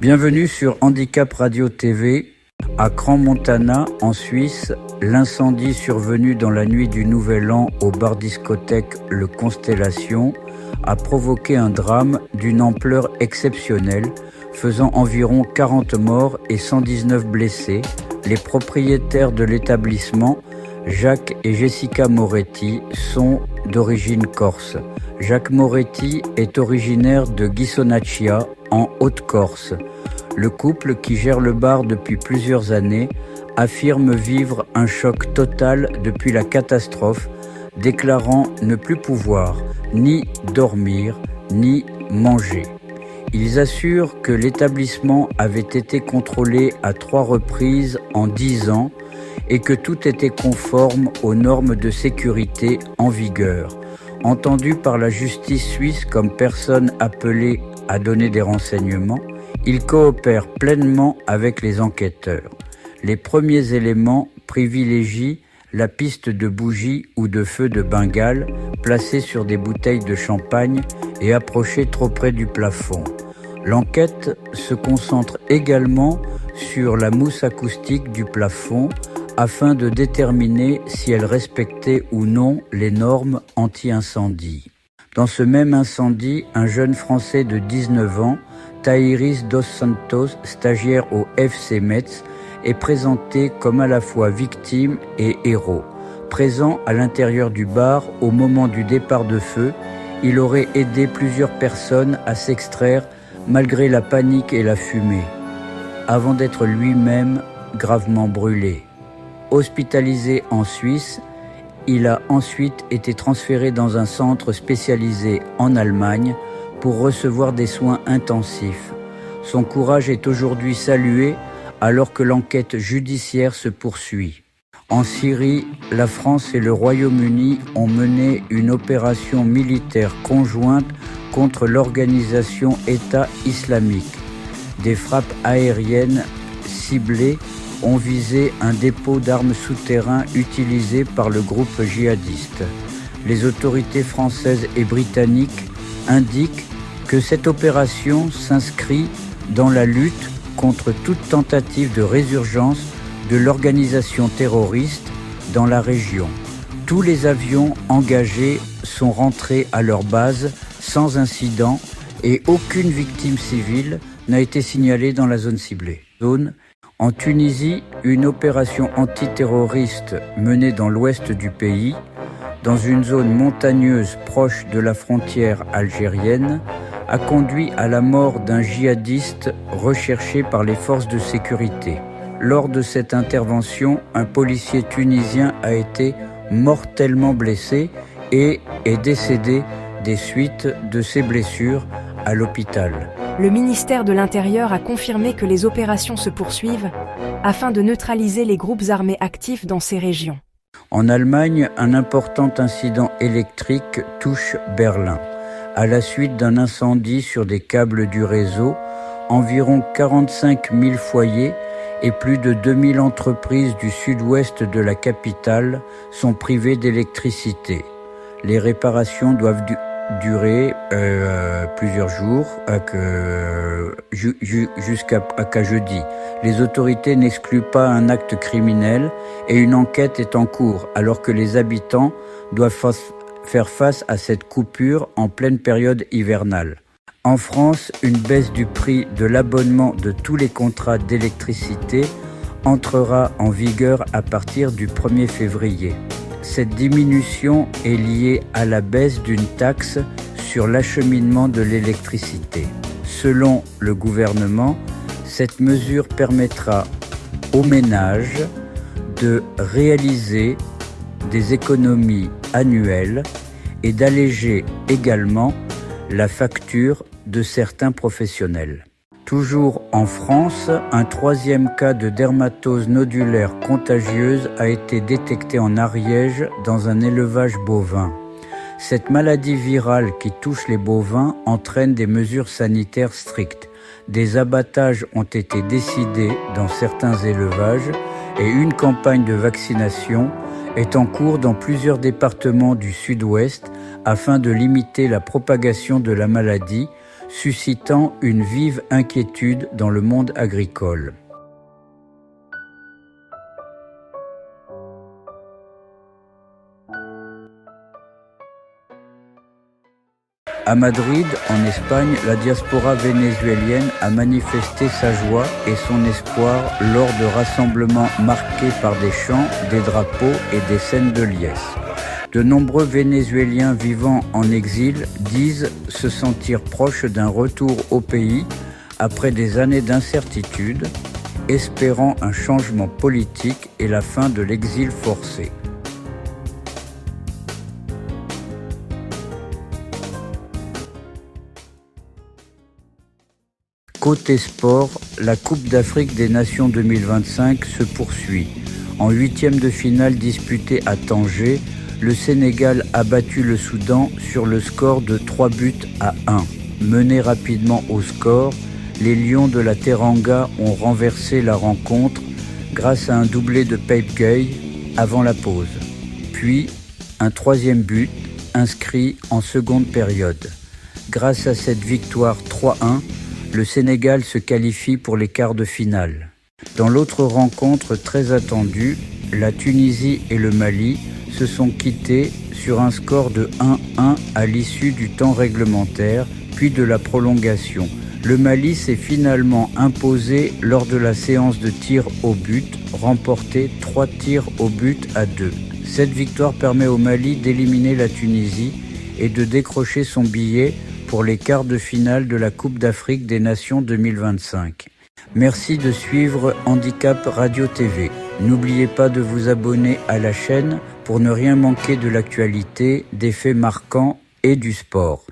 Bienvenue sur Handicap Radio TV. À Crans-Montana, en Suisse, l'incendie survenu dans la nuit du Nouvel An au bar-discothèque Le Constellation a provoqué un drame d'une ampleur exceptionnelle, faisant environ 40 morts et 119 blessés. Les propriétaires de l'établissement, Jacques et Jessica Moretti, sont d'origine corse. Jacques Moretti est originaire de Ghisonaccia, en Haute-Corse. Le couple, qui gère le bar depuis plusieurs années, affirme vivre un choc total depuis la catastrophe, déclarant ne plus pouvoir ni dormir, ni manger. Ils assurent que l'établissement avait été contrôlé à 3 reprises en 10 ans et que tout était conforme aux normes de sécurité en vigueur. Entendus par la justice suisse comme personne appelée à donner des renseignements, ils coopèrent pleinement avec les enquêteurs. Les premiers éléments privilégient la piste de bougies ou de feux de Bengale placés sur des bouteilles de champagne et approchés trop près du plafond. L'enquête se concentre également sur la mousse acoustique du plafond afin de déterminer si elle respectait ou non les normes anti-incendie. Dans ce même incendie, un jeune Français de 19 ans, Thaïris Dos Santos, stagiaire au FC Metz, est présenté comme à la fois victime et héros. Présent à l'intérieur du bar au moment du départ de feu, il aurait aidé plusieurs personnes à s'extraire malgré la panique et la fumée, avant d'être lui-même gravement brûlé. Hospitalisé en Suisse, il a ensuite été transféré dans un centre spécialisé en Allemagne pour recevoir des soins intensifs. Son courage est aujourd'hui salué alors que l'enquête judiciaire se poursuit. En Syrie, la France et le Royaume-Uni ont mené une opération militaire conjointe contre l'organisation État islamique. Des frappes aériennes ciblées ont visé un dépôt d'armes souterrain utilisé par le groupe djihadiste. Les autorités françaises et britanniques indiquent que cette opération s'inscrit dans la lutte contre toute tentative de résurgence de l'organisation terroriste dans la région. Tous les avions engagés sont rentrés à leur base sans incident et aucune victime civile n'a été signalée dans la zone ciblée. En Tunisie, une opération antiterroriste menée dans l'ouest du pays, dans une zone montagneuse proche de la frontière algérienne, a conduit à la mort d'un djihadiste recherché par les forces de sécurité. Lors de cette intervention, un policier tunisien a été mortellement blessé et est décédé des suites de ses blessures à l'hôpital. Le ministère de l'Intérieur a confirmé que les opérations se poursuivent afin de neutraliser les groupes armés actifs dans ces régions. En Allemagne, un important incident électrique touche Berlin. À la suite d'un incendie sur des câbles du réseau, environ 45 000 foyers et plus de 2000 entreprises du sud-ouest de la capitale sont privées d'électricité. Les réparations doivent durer plusieurs jours jusqu'à jeudi. Les autorités n'excluent pas un acte criminel et une enquête est en cours alors que les habitants doivent faire face à cette coupure en pleine période hivernale. En France, une baisse du prix de l'abonnement de tous les contrats d'électricité entrera en vigueur à partir du 1er février. Cette diminution est liée à la baisse d'une taxe sur l'acheminement de l'électricité. Selon le gouvernement, cette mesure permettra aux ménages de réaliser des économies annuelles et d'alléger également la facture de certains professionnels. Toujours en France, un 3e cas de dermatose nodulaire contagieuse a été détecté en Ariège dans un élevage bovin. Cette maladie virale qui touche les bovins entraîne des mesures sanitaires strictes. Des abattages ont été décidés dans certains élevages et une campagne de vaccination est en cours dans plusieurs départements du sud-ouest afin de limiter la propagation de la maladie suscitant une vive inquiétude dans le monde agricole. À Madrid, en Espagne, la diaspora vénézuélienne a manifesté sa joie et son espoir lors de rassemblements marqués par des chants, des drapeaux et des scènes de liesse. De nombreux Vénézuéliens vivant en exil disent se sentir proches d'un retour au pays après des années d'incertitude, espérant un changement politique et la fin de l'exil forcé. Côté sport, la Coupe d'Afrique des Nations 2025 se poursuit. En huitième de finale disputée à Tanger, le Sénégal a battu le Soudan sur le score de 3-1. Menés rapidement au score, les Lions de la Teranga ont renversé la rencontre grâce à un doublé de Pape Gueye avant la pause. Puis, un troisième but inscrit en seconde période. Grâce à cette victoire 3-1, le Sénégal se qualifie pour les quarts de finale. Dans l'autre rencontre très attendue, la Tunisie et le Mali se sont quittés sur un score de 1-1 à l'issue du temps réglementaire, puis de la prolongation. Le Mali s'est finalement imposé lors de la séance de tirs au but, remporté 3 tirs au but à 2. Cette victoire permet au Mali d'éliminer la Tunisie et de décrocher son billet pour les quarts de finale de la Coupe d'Afrique des Nations 2025. Merci de suivre Handicap Radio TV. N'oubliez pas de vous abonner à la chaîne pour ne rien manquer de l'actualité, des faits marquants et du sport.